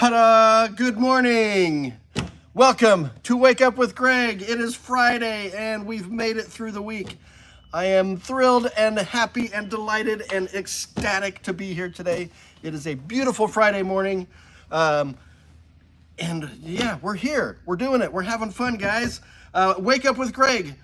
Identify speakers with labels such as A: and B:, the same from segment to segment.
A: Ta-da! Good morning. Welcome to Wake Up with Greg. It is Friday and we've made it through the week. I am thrilled and happy and delighted and ecstatic to be here today. It is a beautiful Friday morning. And yeah, we're here. We're doing it. We're having fun, guys. Wake Up with Greg.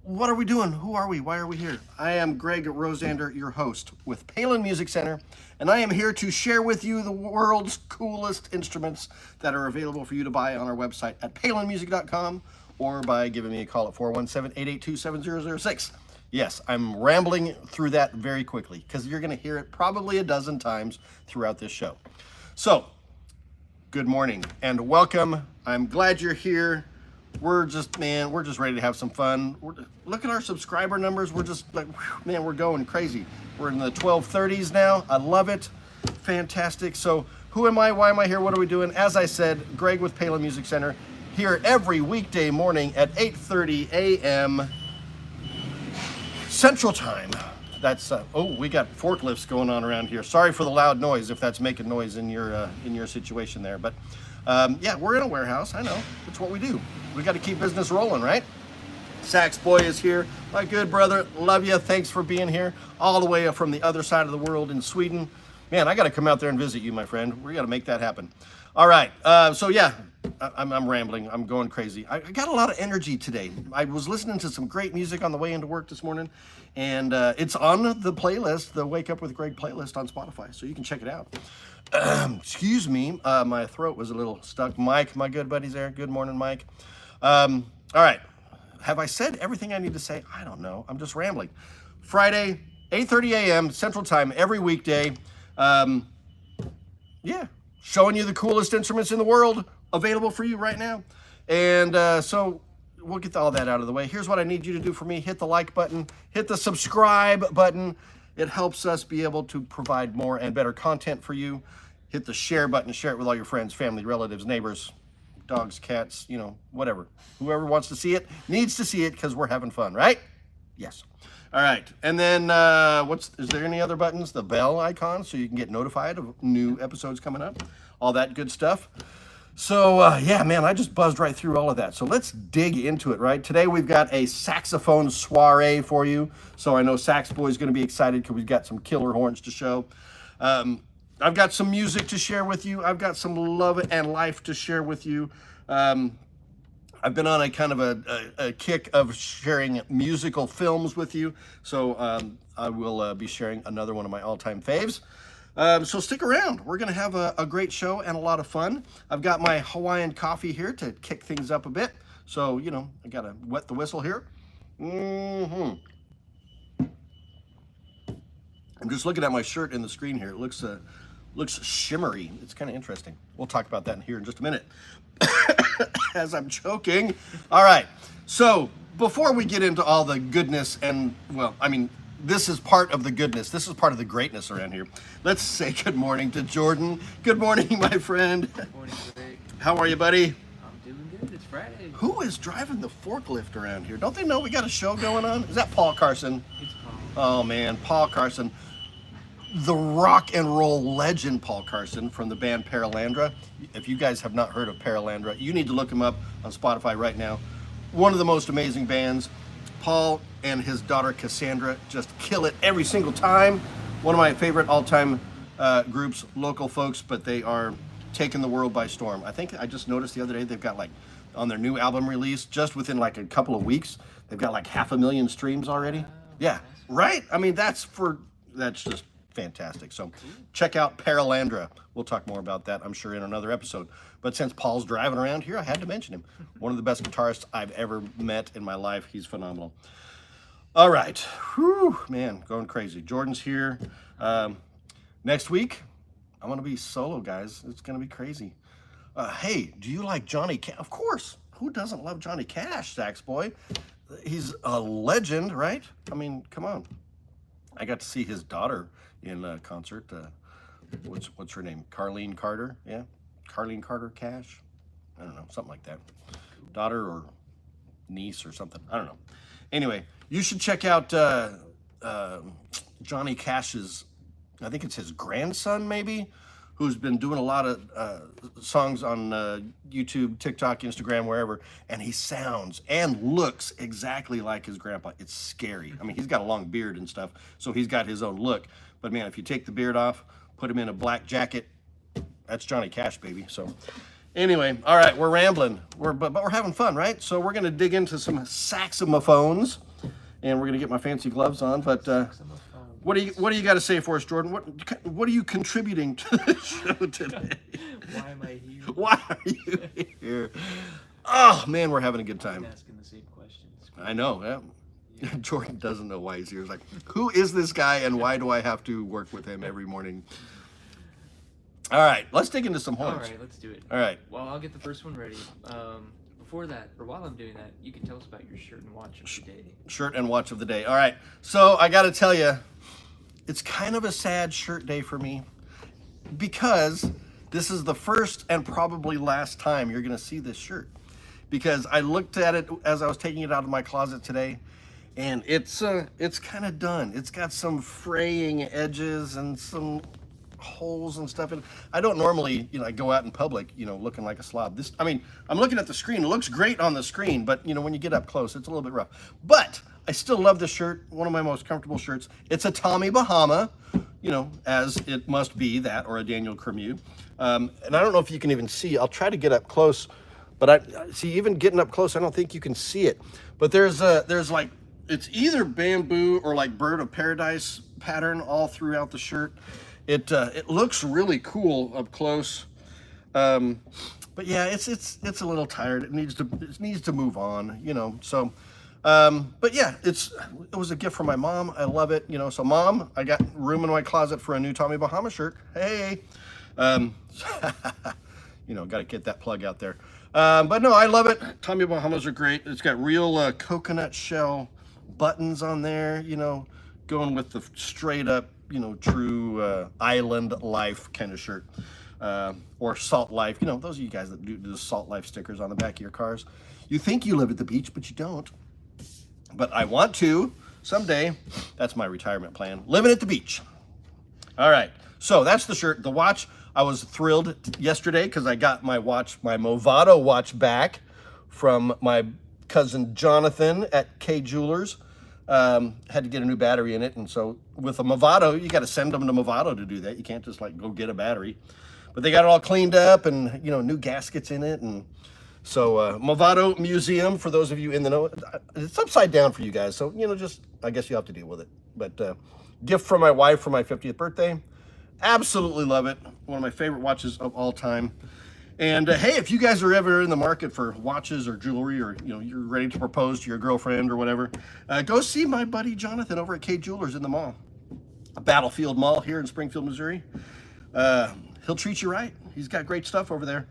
A: What are we doing? Who are we? Why are we here? I am Greg Rosander, your host with Palin Music Center, and I am here to share with you the world's coolest instruments that are available for you to buy on our website at palinmusic.com or by giving me a call at 417-882-7006. Yes, I'm rambling through that very quickly because you're going to hear it probably a dozen times throughout this show. So, good morning and welcome. I'm glad you're here. We're just ready to have some fun. Look at our subscriber numbers. We're just like, man, we're going crazy. We're in the 1230s now. I love it. Fantastic. So who am I? Why am I here? What are we doing? As I said, Greg with Palin Music Center, here every weekday morning at 8:30 a.m. Central Time. That's, we got forklifts going on around here. Sorry for the loud noise if that's making noise in your situation there. But yeah, we're in a warehouse. I know. It's what we do. We got to keep business rolling, right? Sax Boy is here. My good brother. Love you. Thanks for being here. All the way from the other side of the world in Sweden. Man, I got to come out there and visit you, my friend. We got to make that happen. All right. So yeah, I'm rambling. I'm going crazy. I got a lot of energy today. I was listening to some great music on the way into work this morning, and it's on the playlist, the Wake Up with Greg playlist on Spotify, so you can check it out. Excuse me, my throat was a little stuck. Mike, my good buddy's there. Good morning, Mike. All right. Have I said everything I need to say? I don't know. I'm just rambling. Friday, 8:30 a.m. Central Time every weekday. Yeah, showing you the coolest instruments in the world available for you right now. And so we'll get all that out of the way. Here's what I need you to do for me. Hit the like button. Hit the subscribe button. It helps us be able to provide more and better content for you. Hit the share button. Share it with all your friends, family, relatives, neighbors, dogs, cats, you know, whatever. Whoever wants to see it needs to see it because we're having fun, right? Yes. All right. And then is there any other buttons? The bell icon so you can get notified of new episodes coming up. All that good stuff. So yeah, man, I just buzzed right through all of that. So let's dig into it, right? Today we've got a saxophone soiree for you. So I know Sax Boy's going to be excited because we've got some killer horns to show. I've got some music to share with you. I've got some love and life to share with you. I've been on a kind of a kick of sharing musical films with you. So I will be sharing another one of my all-time faves. So stick around. We're going to have a great show and a lot of fun. I've got my Hawaiian coffee here to kick things up a bit. So, you know, I got to wet the whistle here. I'm just looking at my shirt in the screen here. It looks shimmery. It's kind of interesting. We'll talk about that here in just a minute. As I'm choking. All right. So before we get into all the goodness and, well, I mean, this is part of the goodness. This is part of the greatness around here. Let's say good morning to Jordan. Good morning, my friend.
B: Good morning, Greg.
A: How are you, buddy?
B: I'm doing good. It's Friday.
A: Who is driving the forklift around here? Don't they know we got a show going on? Is that Paul Carson?
B: It's Paul.
A: Oh, man. Paul Carson. The rock and roll legend Paul Carson from the band Paralandra. If you guys have not heard of Paralandra, you need to look him up on Spotify right now. One of the most amazing bands. Paul and his daughter Cassandra just kill it every single time. One of my favorite all-time groups, local folks, but they are taking the world by storm. I think I just noticed the other day they've got like on their new album release, just within like a couple of weeks, they've got like 500,000 streams already. Yeah, right? I mean, that's just fantastic. So check out Paralandra. We'll talk more about that, I'm sure, in another episode. But since Paul's driving around here, I had to mention him. One of the best guitarists I've ever met in my life. He's phenomenal. All right. Whew, man, going crazy. Jordan's here. Next week, I'm going to be solo, guys. It's going to be crazy. Hey, do you like Johnny Cash? Of course. Who doesn't love Johnny Cash, Sax Boy? He's a legend, right? I mean, come on. I got to see his daughter in a concert. What's her name? Carlene Carter? Yeah, Carlene Carter Cash. I don't know, something like that. Daughter or niece or something. I don't know. Anyway, you should check out Johnny Cash's. I think it's his grandson, maybe. who's been doing a lot of songs on YouTube, TikTok, Instagram, wherever, and he sounds and looks exactly like his grandpa. It's scary. I mean, he's got a long beard and stuff, so he's got his own look. But man, if you take the beard off, put him in a black jacket, that's Johnny Cash, baby. So anyway, all right, we're rambling. But we're having fun, right? So we're gonna dig into some saxophones, and we're gonna get my fancy gloves on. But what do you got to say for us, Jordan? What are you contributing to the show today?
B: Why am I here?
A: Why are you here? Oh man, we're having a good time.
B: I'm asking the same questions.
A: I know. Yeah. Jordan doesn't know why he's here. He's like, who is this guy, and why do I have to work with him every morning? All right, let's dig into some horns.
B: All right, let's do it.
A: All right.
B: Well, I'll get the first one ready. Before that, or while I'm doing that, you can tell us about your shirt and watch of the day.
A: Shirt and watch of the day. All right. So I got to tell you, it's kind of a sad shirt day for me because this is the first and probably last time you're going to see this shirt. Because I looked at it as I was taking it out of my closet today, and it's kind of done. It's got some fraying edges and some holes and stuff in it. I don't normally, go out in public, looking like a slob. I'm looking at the screen. It looks great on the screen, but when you get up close, it's a little bit rough. But I still love this shirt. One of my most comfortable shirts. It's a Tommy Bahama, as it must be, that or a Daniel Cremieux. And I don't know if you can even see. I'll try to get up close, but I see, even getting up close, I don't think you can see it. But there's like, it's either bamboo or like bird of paradise pattern all throughout the shirt. It looks really cool up close, but yeah, it's a little tired. It needs to move on, So, but yeah, it was a gift from my mom. I love it, So, Mom, I got room in my closet for a new Tommy Bahama shirt. Hey, got to get that plug out there. But no, I love it. Tommy Bahamas are great. It's got real coconut shell buttons on there. Going with the straight up. True island life kind of shirt, or salt life. Those of you guys that do the salt life stickers on the back of your cars. You think you live at the beach, but you don't. But I want to someday. That's my retirement plan. Living at the beach. All right. So that's the shirt. The watch. I was thrilled yesterday because I got my watch, my Movado watch back from my cousin Jonathan at K Jewelers. Had to get a new battery in it, and so with a Movado, you got to send them to Movado to do that. You can't just like go get a battery. But they got it all cleaned up, and new gaskets in it, and so Movado Museum, for those of you in the know, it's upside down for you guys. So just I guess you have to deal with it. But gift from my wife for my 50th birthday. Absolutely love it. One of my favorite watches of all time. And hey, if you guys are ever in the market for watches or jewelry, or you're ready to propose to your girlfriend or whatever, go see my buddy Jonathan over at K Jewelers in the mall, Battlefield Mall here in Springfield, Missouri. He'll treat you right. He's got great stuff over there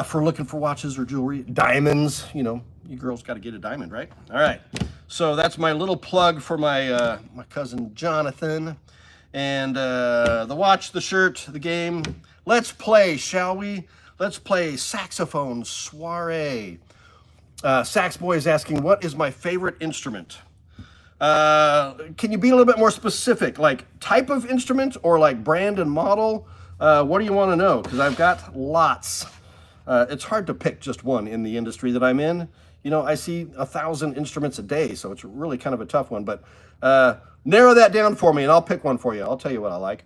A: for looking for watches or jewelry, diamonds. You girls got to get a diamond, right? All right. So that's my little plug for my my cousin Jonathan, and the watch, the shirt, the game. Let's play, shall we? Let's play Saxophone Soiree. Sax Boy is asking, what is my favorite instrument? Can you be a little bit more specific? Like type of instrument or like brand and model? What do you want to know? Because I've got lots. It's hard to pick just one in the industry that I'm in. I see 1,000 instruments a day, so it's really kind of a tough one. But narrow that down for me, and I'll pick one for you. I'll tell you what I like.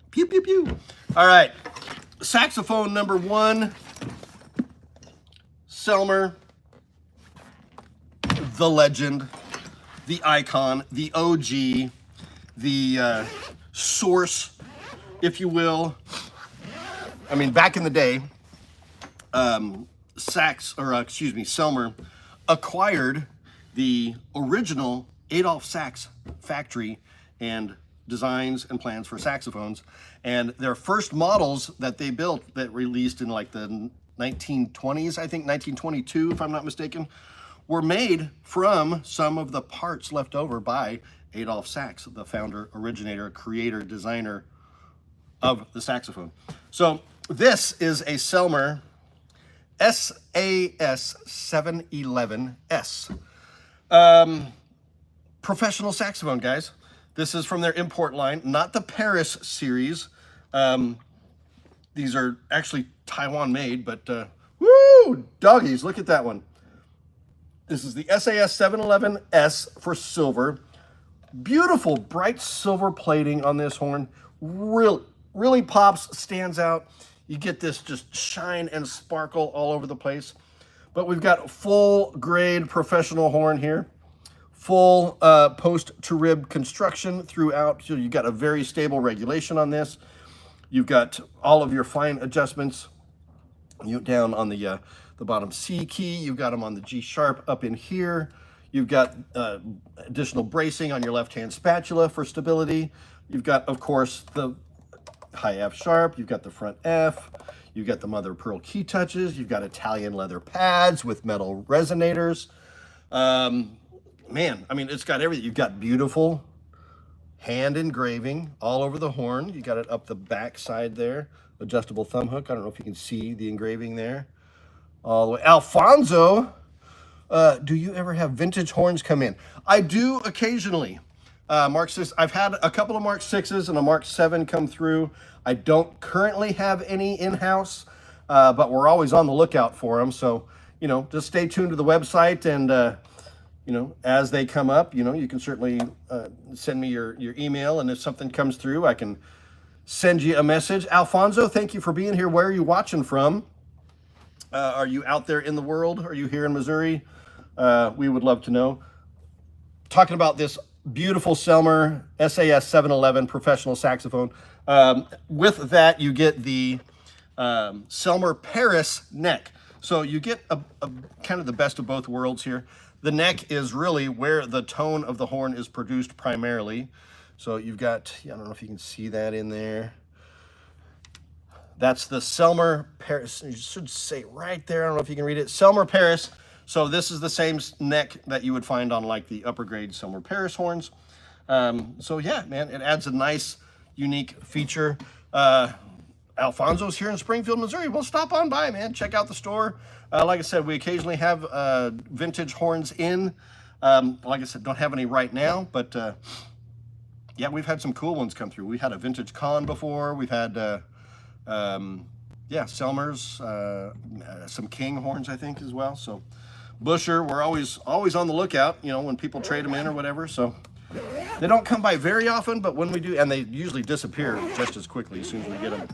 A: Pew, pew, pew. All right. Saxophone number 1. Selmer. The legend. The icon. The OG. The source, if you will. I mean, back in the day, Selmer acquired the original Adolph Sax factory and designs and plans for saxophones, and their first models that they built that released in like the 1920s, I think 1922 if I'm not mistaken, were made from some of the parts left over by Adolph Sax, the founder, originator, creator, designer of the saxophone. So this is a Selmer SAS 711S. Professional saxophone, guys. This is from their import line, not the Paris series. These are actually Taiwan made, but woo, doggies, look at that one. This is the SAS 711S for silver. Beautiful bright silver plating on this horn. Really pops, stands out. You get this just shine and sparkle all over the place. But we've got full grade professional horn here. Full post to rib construction throughout. So you've got a very stable regulation on this. You've got all of your fine adjustments down on the bottom C key. You've got them on the G sharp up in here. You've got additional bracing on your left-hand spatula for stability. You've got, of course, the high F sharp. You've got the front F. You've got the mother of pearl key touches. You've got Italian leather pads with metal resonators. Man, I mean, it's got everything. You've got beautiful hand engraving all over the horn. You got it up the back side there. Adjustable thumb hook. I don't know if you can see the engraving there. All the way. Alfonso, do you ever have vintage horns come in? I do occasionally. Mark 6, I've had a couple of Mark 6s and a Mark 7 come through. I don't currently have any in-house, but we're always on the lookout for them. So, you know, just stay tuned to the website, and you know, as they come up, you know, you can certainly send me your email, and if something comes through, I can send you a message. Alfonso, thank you for being here. Where are you watching from? Are you out there in the world? Are you here in Missouri? We would love to know. Talking about this beautiful Selmer SAS 711 professional saxophone. With that, you get the Selmer Paris neck. So you get a kind of the best of both worlds here. The neck is really where the tone of the horn is produced primarily. So you've got, I don't know if you can see that in there. That's the Selmer Paris. You should say right there. I don't know if you can read it. Selmer Paris. So this is the same neck that you would find on like the upper grade Selmer Paris horns. So yeah, man, it adds a nice, unique feature. Alfonso's here in Springfield, Missouri. Well, stop on by, man. Check out the store. Like I said, we occasionally have vintage horns in. Like I said, don't have any right now, but yeah, we've had some cool ones come through. We had a vintage Con before. We've had, yeah, Selmer's, some King horns, I think, as well. So Busher, we're always on the lookout, you know, when people trade them in or whatever. So they don't come by very often, but when we do, and they usually disappear just as quickly as soon as we get them.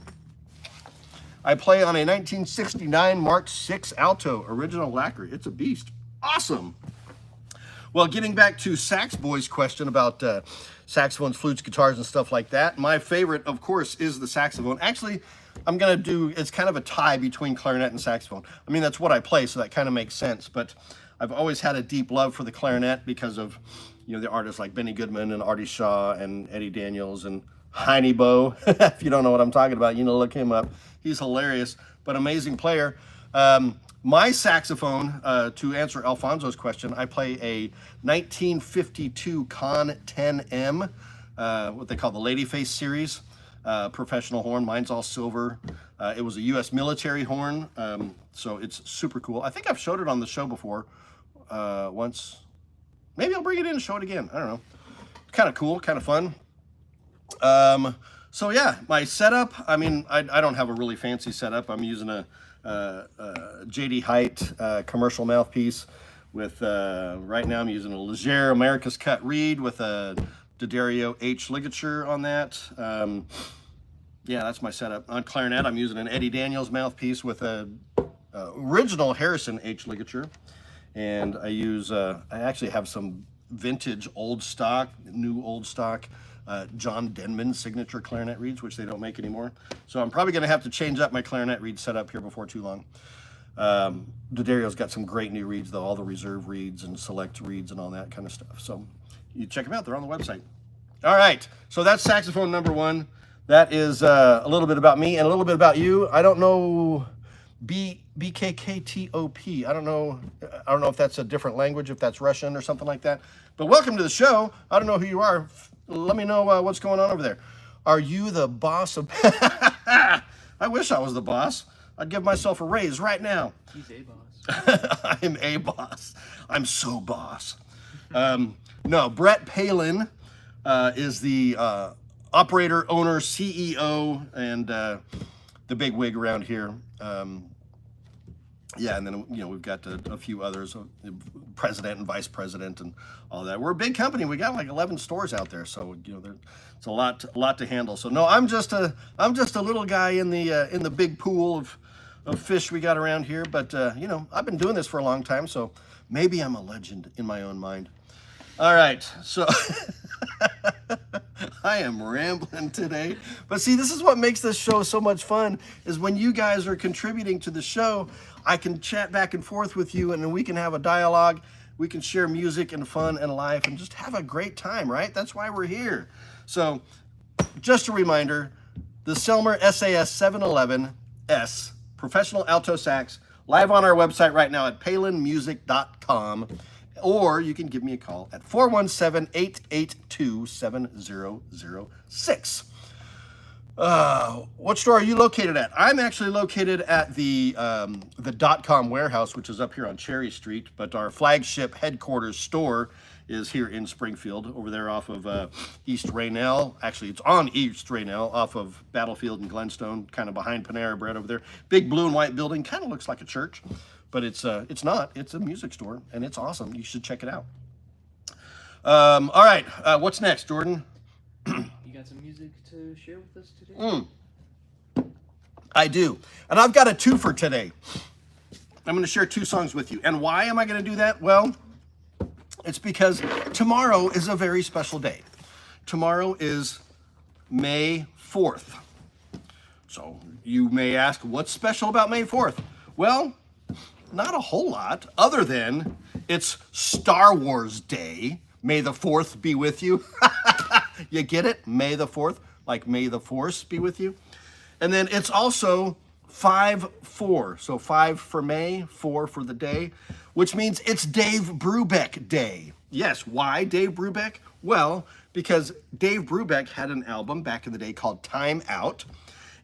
A: I play on a 1969 Mark 6 Alto, original lacquer. It's a beast. Awesome. Well, getting back to Sax Boy's question about saxophones, flutes, guitars, and stuff like that. My favorite, of course, is the saxophone. Actually, I'm going to do, it's kind of a tie between clarinet and saxophone. I mean, that's what I play, so that kind of makes sense. But I've always had a deep love for the clarinet because of, you know, the artists like Benny Goodman and Artie Shaw and Eddie Daniels and Heine Bo. If you don't know what I'm talking about, you know, look him up. He's hilarious, but amazing player. My saxophone, to answer Alfonso's question, I play a 1952 Con 10M, what they call the Ladyface series, professional horn. Mine's all silver. It was a U.S. military horn, so it's super cool. I think I've showed it on the show before once. Maybe I'll bring it in and show it again. I don't know. Kind of cool, kind of fun. So yeah, my setup, I mean, I don't have a really fancy setup. I'm using a JD Height commercial mouthpiece with, right now I'm using a Leger America's Cut reed with a D'Addario H ligature on that. Yeah, that's my setup. On clarinet, I'm using an Eddie Daniels mouthpiece with a original Harrison H ligature. And I use, I actually have some vintage old stock, new old stock John Denman signature clarinet reeds, which they don't make anymore. So I'm probably going to have to change up my clarinet reed setup here before too long. D'Addario's got some great new reeds, though, all the reserve reeds and select reeds and all that kind of stuff. So you check them out. They're on the website. All right. So that's saxophone number one. That is a little bit about me and a little bit about you. I don't know BKKTOP. I don't know if that's a different language, if that's Russian or something like that. But welcome to the show. I don't know who you are. Let me know what's going on over there. Are you the boss of... I wish I was the boss. I'd give myself a raise right now.
B: He's a boss.
A: I'm a boss. I'm so boss. No, Brett Palin is the operator, owner, CEO, and the big wig around here. Yeah, and then we've got a few others, president and vice president, and all that. We're a big company. We got like 11 stores out there, so it's a lot to handle. So no, I'm just a little guy in the big pool of fish we got around here. But I've been doing this for a long time, so maybe I'm a legend in my own mind. All right, so I am rambling today, but see, this is what makes this show so much fun, is when you guys are contributing to the show, I can chat back and forth with you, and then we can have a dialogue, we can share music and fun and life, and just have a great time, right? That's why we're here. So, just a reminder, the Selmer SAS 711S Professional Alto Sax, live on our website right now at palinmusic.com. Or you can give me a call at 417-882-7006. What store are you located at? I'm actually located at the .com warehouse, which is up here on Cherry Street, but our flagship headquarters store is here in Springfield, over there off of East Raynell. Actually, it's on East Raynell, off of Battlefield and Glenstone, kind of behind Panera Bread over there. Big blue and white building, kind of looks like a church. But it's not. It's a music store, and it's awesome. You should check it out. All right, what's next, Jordan?
B: You got some music to share with us today?
A: I do, and I've got a twofer today. I'm going to share 2 songs with you. And why am I going to do that? Well, it's because tomorrow is a very special day. Tomorrow is May 4th. So you may ask, what's special about May 4th? Well, not a whole lot, other than it's Star Wars Day. May the 4th be with you. You get it? May the 4th, like May the Force be with you. And then it's also 5-4. So 5 for May, 4 for the day, which means it's Dave Brubeck Day. Yes, why Dave Brubeck? Well, because Dave Brubeck had an album back in the day called Time Out,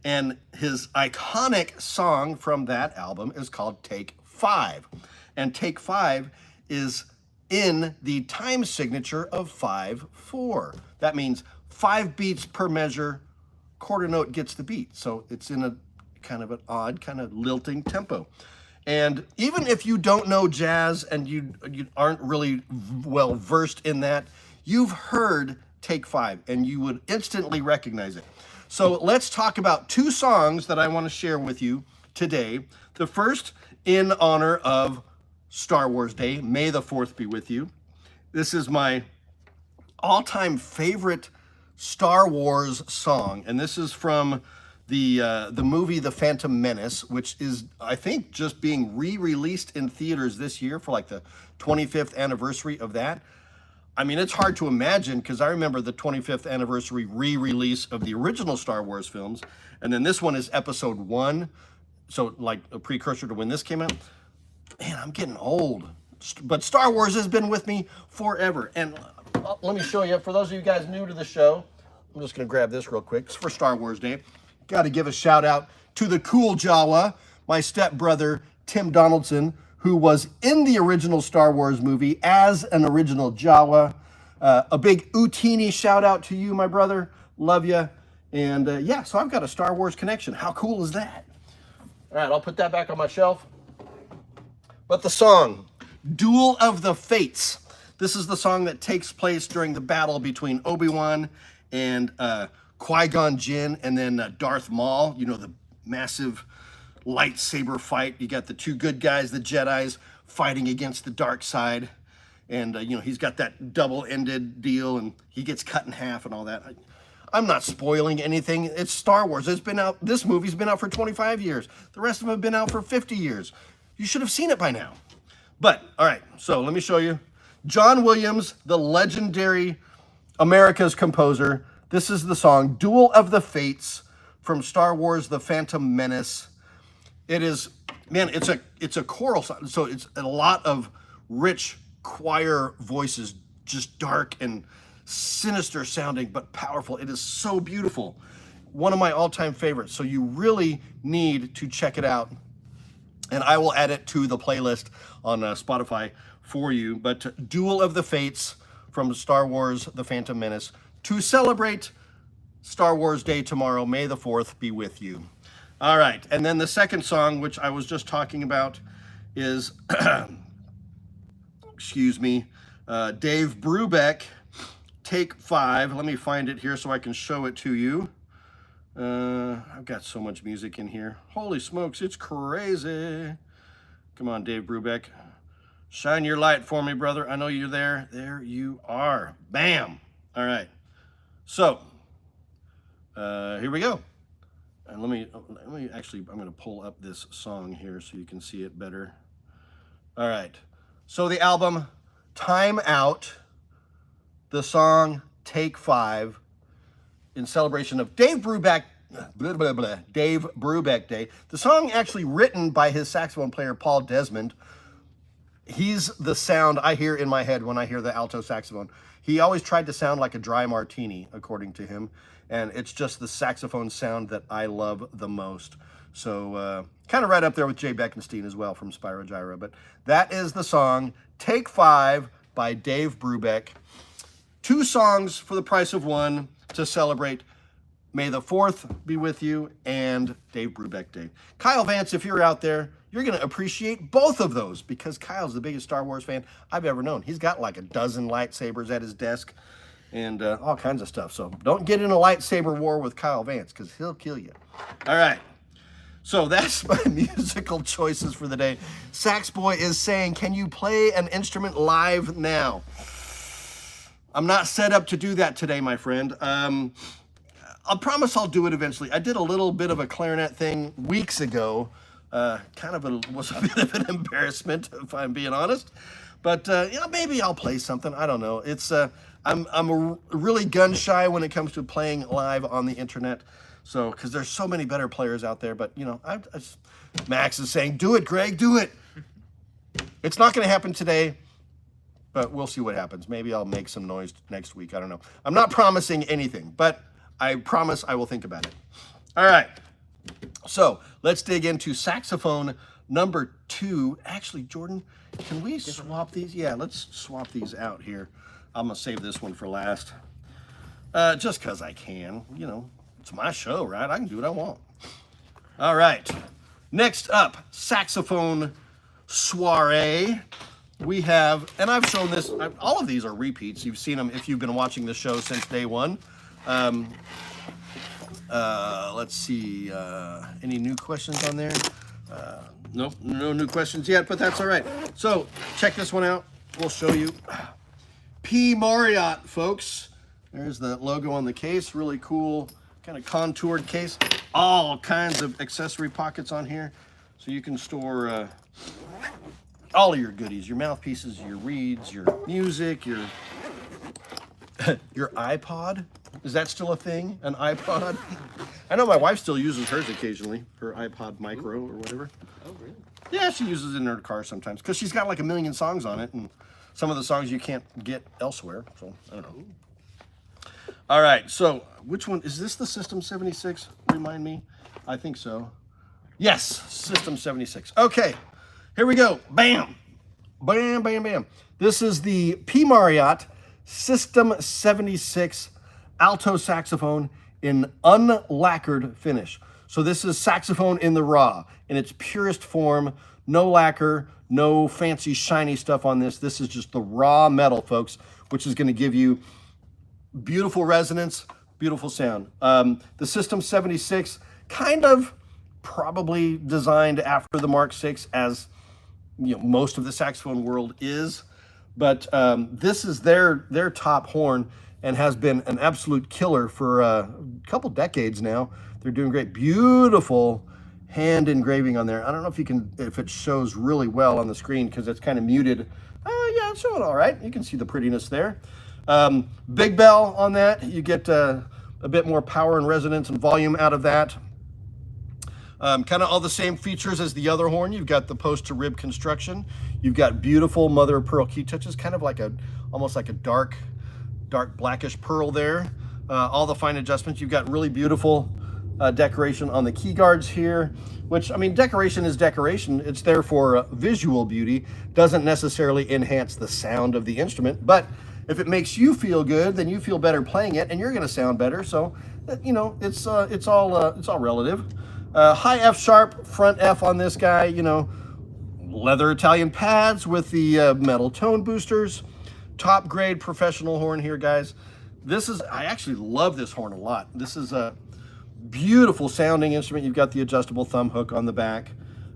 A: and his iconic song from that album is called Take 5. And Take 5 is in the time signature of 5-4. That means 5 beats per measure, quarter note gets the beat. So it's in a kind of an odd, kind of lilting tempo. And even if you don't know jazz and you aren't really well versed in that, you've heard Take 5 and you would instantly recognize it. So let's talk about 2 songs that I want to share with you today. The first, in honor of Star Wars Day, May the 4th be with you. This is my all-time favorite Star Wars song, and this is from the movie The Phantom Menace, which is, I think, just being re-released in theaters this year for like the 25th anniversary of that. I mean, it's hard to imagine, because I remember the 25th anniversary re-release of the original Star Wars films, and then this one is episode 1, so like a precursor to when this came out. Man, I'm getting old, but Star Wars has been with me forever. And let me show you, for those of you guys new to the show, I'm just going to grab this real quick. It's for Star Wars Day. Got to give a shout out to the cool Jawa, my stepbrother, Tim Donaldson, who was in the original Star Wars movie as an original Jawa. A big Utini shout out to you, my brother. Love you. And yeah, so I've got a Star Wars connection. How cool is that? All right, I'll put that back on my shelf. But the song, Duel of the Fates. This is the song that takes place during the battle between Obi-Wan and Qui-Gon Jinn, and then Darth Maul, you know, the massive lightsaber fight. You got the 2 good guys, the Jedis, fighting against the dark side. And, you know, he's got that double-ended deal, and he gets cut in half and all that. I'm not spoiling anything. It's Star Wars. It's been out, this movie's been out for 25 years. The rest of them have been out for 50 years. You should have seen it by now. But, all right, so let me show you. John Williams, the legendary America's composer. This is the song, Duel of the Fates, from Star Wars The Phantom Menace. It is, man, it's a choral song, so it's a lot of rich choir voices, just dark and sinister sounding, but powerful. It is so beautiful. One of my all-time favorites, so you really need to check it out. And I will add it to the playlist on Spotify for you. But Duel of the Fates from Star Wars The Phantom Menace. to celebrate Star Wars Day tomorrow. May the 4th be with you. All right, and then the second song, which I was just talking about, is, excuse me, Dave Brubeck, Take 5. Let me find it here so I can show it to you. I've got so much music in here. Holy smokes, it's crazy. Come on, Dave Brubeck. Shine your light for me, brother. I know you're there. There you are. Bam. All right. So, here we go. And let me actually, I'm going to pull up this song here so you can see it better. All right. So the album Time Out, the song Take 5, in celebration of Dave Brubeck, Dave Brubeck Day. The song actually written by his saxophone player, Paul Desmond. He's the sound I hear in my head when I hear the alto saxophone. He always tried to sound like a dry martini, according to him. And it's just the saxophone sound that I love the most. So kind of right up there with Jay Beckenstein as well from Spyro Gyra. But that is the song Take 5 by Dave Brubeck. 2 songs for the price of 1 to celebrate May the 4th be with you and Dave Brubeck Day. Kyle Vance, if you're out there, you're going to appreciate both of those because Kyle's the biggest Star Wars fan I've ever known. He's got like a dozen lightsabers at his desk and all kinds of stuff. So don't get in a lightsaber war with Kyle Vance because he'll kill you. All right. So that's my musical choices for the day. Sax Boy is saying, can you play an instrument live now? I'm not set up to do that today, my friend. I promise I'll do it eventually. I did a little bit of a clarinet thing weeks ago. Was a bit of an embarrassment, if I'm being honest. But maybe I'll play something. I don't know. It's I'm really gun shy when it comes to playing live on the internet. So because there's so many better players out there. But Max is saying, do it, Greg, do it. It's not going to happen today. But we'll see what happens. Maybe I'll make some noise next week. I don't know. I'm not promising anything, but I promise I will think about it. All right. So let's dig into saxophone number 2. Actually, Jordan, can we swap these? Yeah, let's swap these out here. I'm going to save this one for last. Just because I can. It's my show, right? I can do what I want. All right. Next up, saxophone soiree. We have, and I've shown this, all of these are repeats. You've seen them if you've been watching the show since day one. Let's see, any new questions on there? Nope, no new questions yet, but that's all right. So check this one out. We'll show you. P. Marriott, folks. There's the logo on the case. Really cool, kind of contoured case. All kinds of accessory pockets on here. So you can store all of your goodies, your mouthpieces, your reeds, your music, your iPod. Is that still a thing? An iPod? I know my wife still uses hers occasionally, her iPod Micro or whatever.
B: Oh, really?
A: Yeah, she uses it in her car sometimes because she's got like 1 million songs on it, and some of the songs you can't get elsewhere. So I don't know. All right, so which one is this? The System 76? Remind me. I think so. Yes, System 76. Okay. Here we go. Bam. Bam, bam, bam. This is the P. Marriott System 76 alto saxophone in unlacquered finish. So this is saxophone in the raw, in its purest form. No lacquer, no fancy shiny stuff on this. This is just the raw metal, folks, which is going to give you beautiful resonance, beautiful sound. The System 76 kind of probably designed after the Mark VI, as most of the saxophone world is, but this is their top horn and has been an absolute killer for a couple decades now. They're doing great. Beautiful hand engraving on there. I don't know if it shows really well on the screen because it's kind of muted. Yeah, it's showing all right. You can see the prettiness there. Big bell on that. You get a bit more power and resonance and volume out of that. Kind of all the same features as the other horn. You've got the post to rib construction. You've got beautiful mother of pearl key touches, kind of like almost like a dark blackish pearl there. All the fine adjustments. You've got really beautiful decoration on the key guards here, which, I mean, decoration is decoration. It's there for visual beauty. Doesn't necessarily enhance the sound of the instrument, but If it makes you feel good, then you feel better playing it, and you're going to sound better. So, you know, it's all relative. High F sharp, front F on this guy. You know, leather Italian pads with the metal tone boosters. Top grade professional horn here, guys. I actually love this horn a lot. This is a beautiful sounding instrument. You've got the adjustable thumb hook on the back.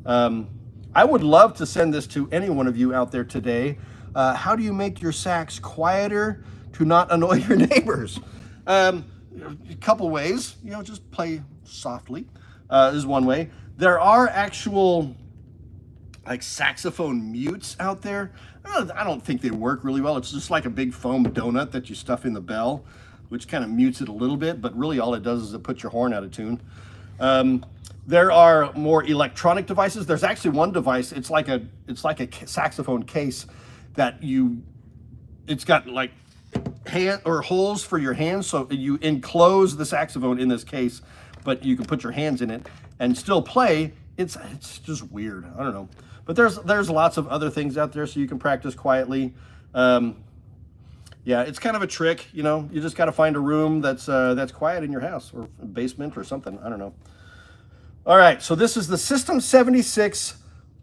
A: I would love to send this to any one of you out there today. How do you make your sax quieter to not annoy your neighbors? A couple ways. You know, just play softly is one way. There are actual like saxophone mutes out there. I don't think they work really well. It's just like a big foam donut that you stuff in the bell, which kind of mutes it a little bit, but really all it does is it puts your horn out of tune. There are more electronic devices. There's actually one device. It's like a saxophone case that it's got like hand or holes for your hands, so you enclose the saxophone in this case, but you can put your hands in it and still play. It's just weird. I don't know. But there's lots of other things out there so you can practice quietly. Yeah, it's kind of a trick, you know. You just got to find a room that's quiet in your house or basement or something. I don't know. All right, so this is the System 76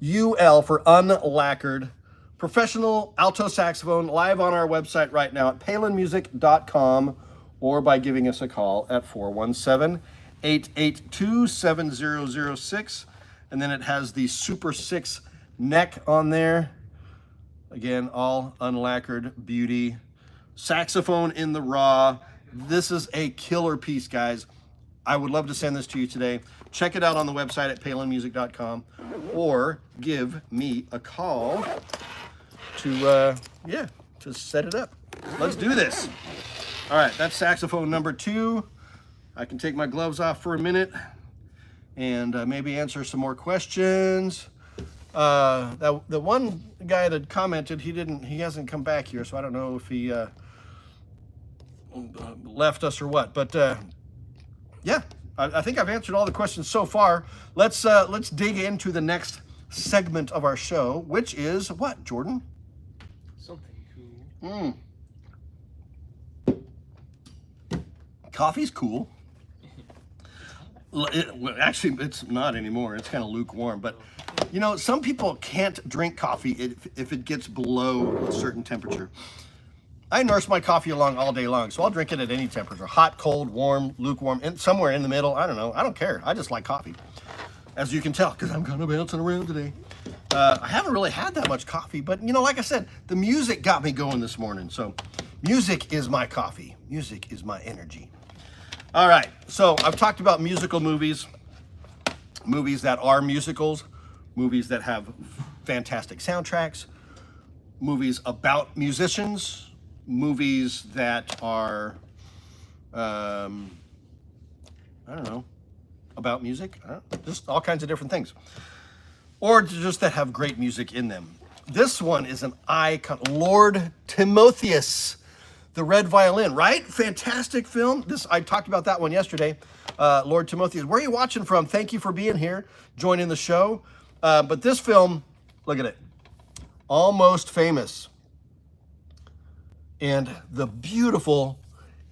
A: UL for unlacquered professional alto saxophone, live on our website right now at palinmusic.com, or by giving us a call at 417-882-7006. And then it has the Super 6 neck on there. Again, all unlacquered beauty. Saxophone in the raw. This is a killer piece, guys. I would love to send this to you today. Check it out on the website at palinmusic.com, or give me a call to set it up. Let's do this. All right, that's saxophone number 2. I can take my gloves off for a minute and maybe answer some more questions. The one guy that commented, he hasn't come back here, so I don't know if he left us or what. But yeah, I think I've answered all the questions so far. Let's dig into the next segment of our show, which is what, Jordan?
B: Something cool.
A: Coffee's cool. Actually, it's not anymore. It's kind of lukewarm. But, you know, some people can't drink coffee if it gets below a certain temperature. I nurse my coffee along all day long, so I'll drink it at any temperature. Hot, cold, warm, lukewarm, and somewhere in the middle. I don't know. I don't care. I just like coffee. As you can tell, because I'm kind of bouncing around today. I haven't really had that much coffee, but, you know, like I said, the music got me going this morning. So music is my coffee. Music is my energy. All right, so I've talked about musical movies, movies that are musicals, movies that have fantastic soundtracks, movies about musicians, movies that are, I don't know, about music, just all kinds of different things. Or just that have great music in them. This one is an icon, Lord Timotheus, The Red Violin, right? Fantastic film. I talked about that one yesterday. Lord Timotheus. Where are you watching from? Thank you for being here, joining the show. But this film, look at it. Almost Famous. And the beautiful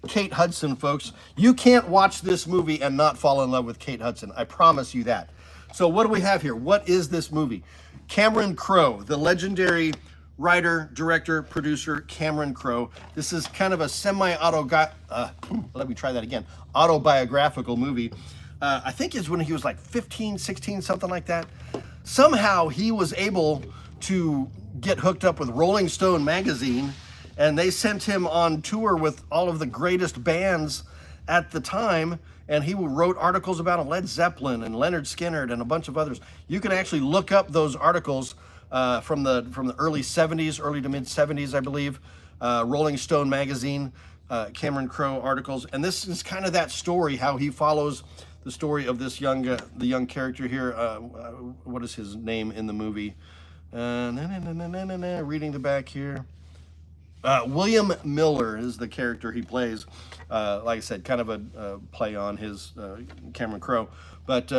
A: Kate Hudson, folks. You can't watch this movie and not fall in love with Kate Hudson. I promise you that. So what do we have here? What is this movie? Cameron Crowe, the legendary writer, director, producer, Cameron Crowe. This is kind of a autobiographical movie. I think it's when he was like 15, 16, something like that. Somehow he was able to get hooked up with Rolling Stone magazine, and they sent him on tour with all of the greatest bands at the time, and he wrote articles about Led Zeppelin and Leonard Skinner and a bunch of others. You can actually look up those articles from the early 70s, early to mid 70s, I believe. Rolling Stone magazine, Cameron Crowe articles, and this is kind of that story, how he follows the story of this the young character here. What is his name in the movie? Reading the back here. William Miller is the character he plays. Like I said, kind of a play on his Cameron Crowe, but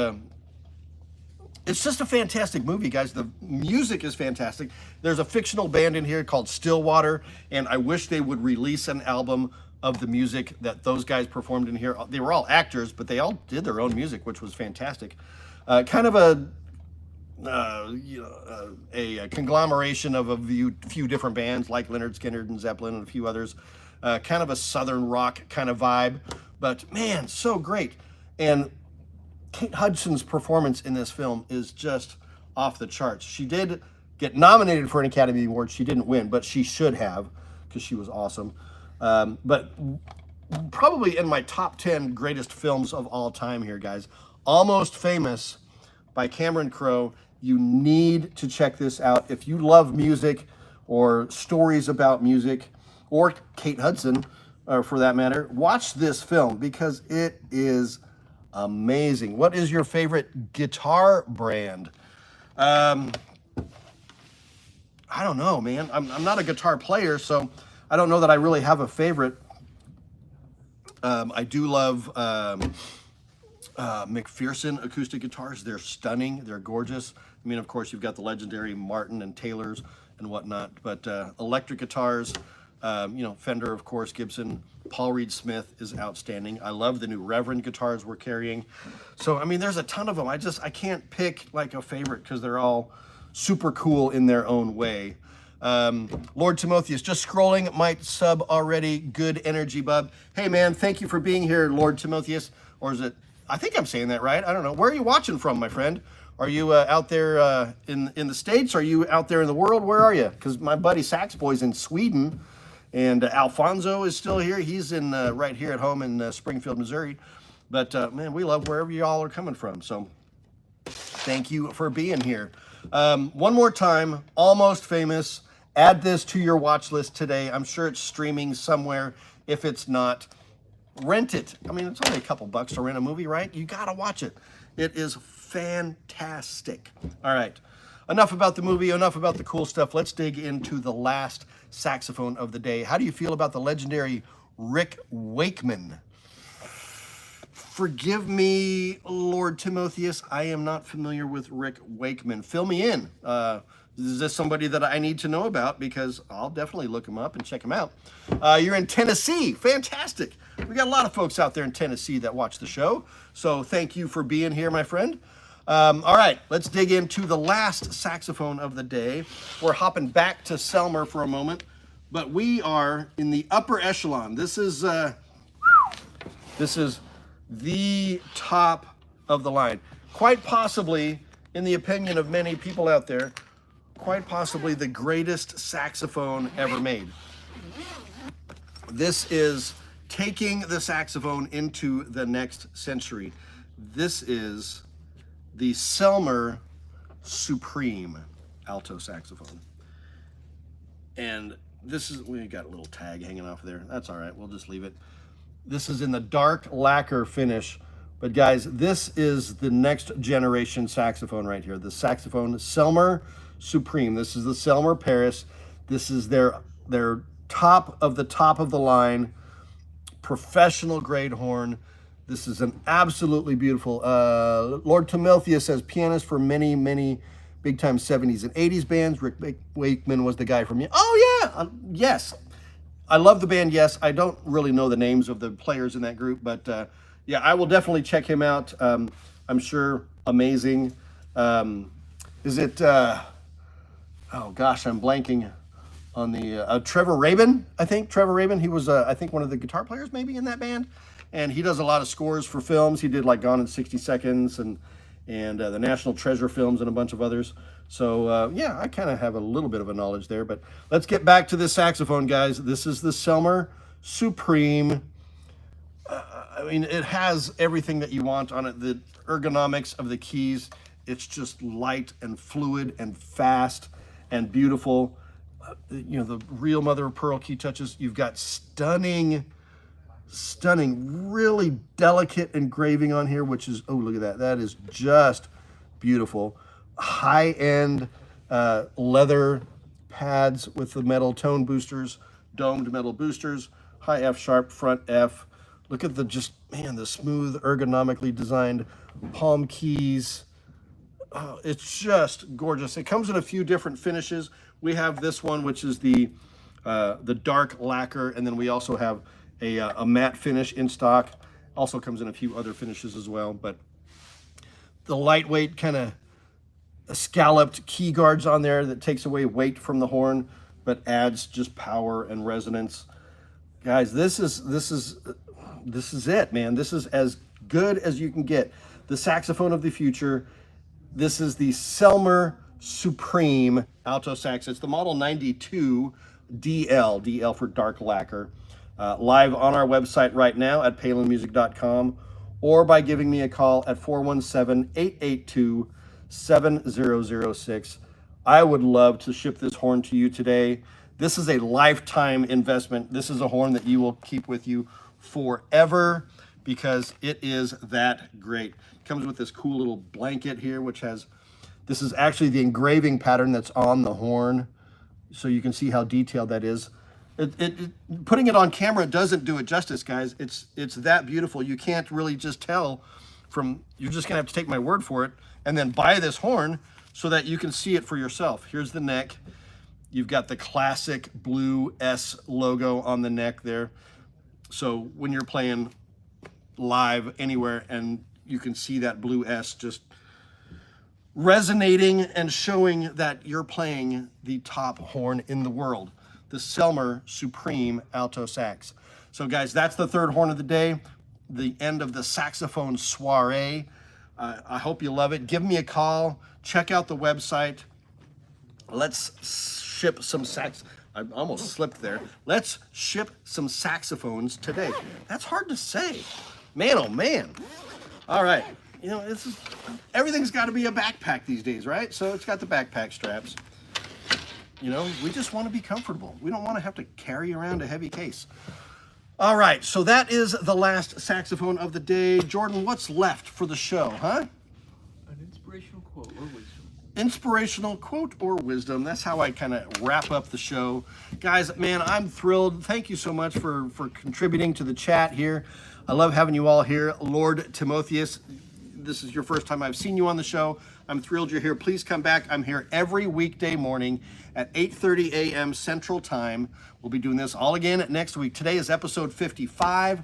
A: It's just a fantastic movie, guys. The music is fantastic. There's a fictional band in here called Stillwater, and I wish they would release an album of the music that those guys performed in here. They were all actors, but they all did their own music, which was fantastic. Kind of a conglomeration of a few different bands like Leonard Skinner and Zeppelin and a few others. Kind of a southern rock kind of vibe, but man, so great. And Kate Hudson's performance in this film is just off the charts. She did get nominated for an Academy Award. She didn't win, but she should have because she was awesome. But probably in my top 10 greatest films of all time here, guys. Almost Famous by Cameron Crowe. You need to check this out. If you love music or stories about music, or Kate Hudson, for that matter, watch this film because it is amazing. What is your favorite guitar brand? I don't know, man. I'm not a guitar player, so I don't know that I really have a favorite. I do love McPherson acoustic guitars. They're stunning. They're gorgeous. I mean, of course, you've got the legendary Martin and Taylors and whatnot, but electric guitars, Fender, of course, Gibson, Paul Reed Smith is outstanding. I love the new Reverend guitars we're carrying. So, I mean, there's a ton of them. I can't pick like a favorite because they're all super cool in their own way. Lord Timotheus, just scrolling, might sub already. Good energy, bub. Hey, man, thank you for being here, Lord Timotheus. Or is it, I think I'm saying that right. I don't know. Where are you watching from, my friend? Are you out there in the States? Are you out there in the world? Where are you? Because my buddy Sax Boy's in Sweden. And Alfonso is still here. He's in right here at home in Springfield, Missouri. But man, we love wherever y'all are coming from. So thank you for being here. One more time, Almost Famous. Add this to your watch list today. I'm sure it's streaming somewhere. If it's not, rent it. I mean, it's only a couple bucks to rent a movie, right? You gotta watch it. It is fantastic. All right. Enough about the movie, enough about the cool stuff. Let's dig into the last saxophone of the day. How do you feel about the legendary Rick Wakeman? Forgive me, Lord Timotheus, I am not familiar with Rick Wakeman. Fill me in. Is this somebody that I need to know about? Because I'll definitely look him up and check him out. You're in Tennessee. Fantastic. We got a lot of folks out there in Tennessee that watch the show. So thank you for being here, my friend. All right, let's dig into the last saxophone of the day. We're hopping back to Selmer for a moment, but we are in the upper echelon. This is the top of the line. Quite possibly, in the opinion of many people out there, quite possibly the greatest saxophone ever made. This is taking the saxophone into the next century. This is the Selmer Supreme alto saxophone. And this is, we got a little tag hanging off there. That's all right, we'll just leave it. This is in the dark lacquer finish. But guys, this is the next generation saxophone right here. The saxophone Selmer Supreme. This is the Selmer Paris. This is their top of the line, professional grade horn. This is an absolutely beautiful, Lord Timotheus says pianist for many, many big time 70s and 80s bands. Rick Wakeman was the guy from, oh yeah, yes. I love the band, yes. I don't really know the names of the players in that group, but yeah, I will definitely check him out. I'm sure amazing. Is it, oh gosh, I'm blanking on the, Trevor Rabin, I think. Trevor Rabin, he was, I think, one of the guitar players maybe in that band. And he does a lot of scores for films. He did like Gone in 60 Seconds and the National Treasure films and a bunch of others. So yeah, I kind of have a little bit of a knowledge there. But let's get back to this saxophone, guys. This is the Selmer Supreme. I mean, it has everything that you want on it. The ergonomics of the keys, it's just light and fluid and fast and beautiful. The real mother of pearl key touches. You've got stunning, really delicate engraving on here, which is, oh, look at that. That is just beautiful. High-end leather pads with the metal tone boosters, domed metal boosters, high F sharp, front F. Look at the the smooth, ergonomically designed palm keys. It's just gorgeous. It comes in a few different finishes. We have this one, which is the dark lacquer, and then we also have a matte finish in stock. Also comes in a few other finishes as well, but the lightweight kind of scalloped key guards on there that takes away weight from the horn, but adds just power and resonance. Guys, this is it, man. This is as good as you can get. The saxophone of the future. This is the Selmer Supreme alto sax. It's the model 92 DL, DL for dark lacquer. Live on our website right now at palinmusic.com, or by giving me a call at 417-882-7006. I would love to ship this horn to you today. This is a lifetime investment. This is a horn that you will keep with you forever because it is that great. It comes with this cool little blanket here, which has, this is actually the engraving pattern that's on the horn. So you can see how detailed that is. Putting it on camera doesn't do it justice, guys. It's that beautiful. You can't really just tell from, you're just gonna have to take my word for it and then buy this horn so that you can see it for yourself. Here's the neck. You've got the classic blue S logo on the neck there. So when you're playing live anywhere and you can see that blue S just resonating and showing that you're playing the top horn in the world, the Selmer Supreme alto sax. So guys, that's the third horn of the day, the end of the saxophone soiree. I hope you love it. Give me a call, check out the website. Let's ship some sax. I almost slipped there. Let's ship some saxophones today. That's hard to say. Man, oh man. All right. You know, everything's got to be a backpack these days, right? So it's got the backpack straps. You know, we just want to be comfortable. We don't want to have to carry around a heavy case. All right, so that is the last saxophone of the day. Jordan, what's left for the show, huh?
B: An inspirational quote or wisdom.
A: Inspirational quote or wisdom. That's how I kind of wrap up the show. Guys, man, I'm thrilled. Thank you so much for contributing to the chat here. I love having you all here. Lord Timotheus, this is your first time I've seen you on the show. I'm thrilled you're here. Please come back. I'm here every weekday morning at 8:30 a.m. Central Time. We'll be doing this all again next week. Today is episode 55.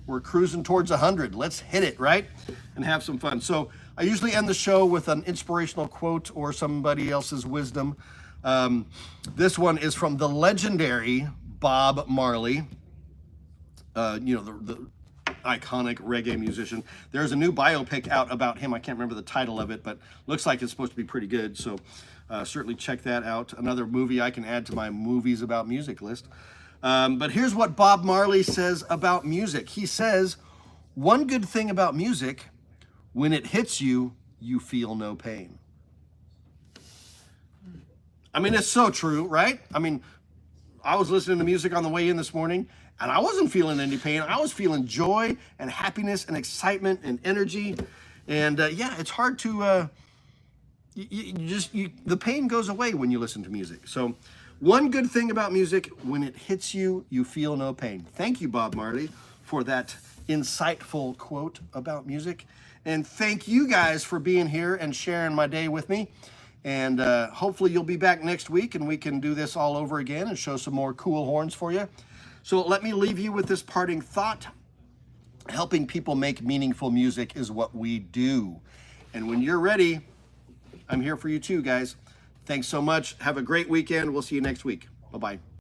A: We're cruising towards 100. Let's hit it, right? And have some fun. So I usually end the show with an inspirational quote or somebody else's wisdom. This one is from the legendary Bob Marley. You know, the iconic reggae musician. There's a new biopic out about him. I can't remember the title of it, but looks like it's supposed to be pretty good. So certainly check that out. Another movie I can add to my movies about music list. But here's what Bob Marley says about music. He says, one good thing about music, when it hits you, you feel no pain. I mean, it's so true, right? I mean, I was listening to music on the way in this morning, and I wasn't feeling any pain. I was feeling joy and happiness and excitement and energy. And yeah, it's hard to, the pain goes away when you listen to music. So one good thing about music, when it hits you, you feel no pain. Thank you, Bob Marley, for that insightful quote about music. And thank you guys for being here and sharing my day with me. And hopefully you'll be back next week and we can do this all over again and show some more cool horns for you. So let me leave you with this parting thought. Helping people make meaningful music is what we do. And when you're ready, I'm here for you too, guys. Thanks so much. Have a great weekend. We'll see you next week. Bye-bye.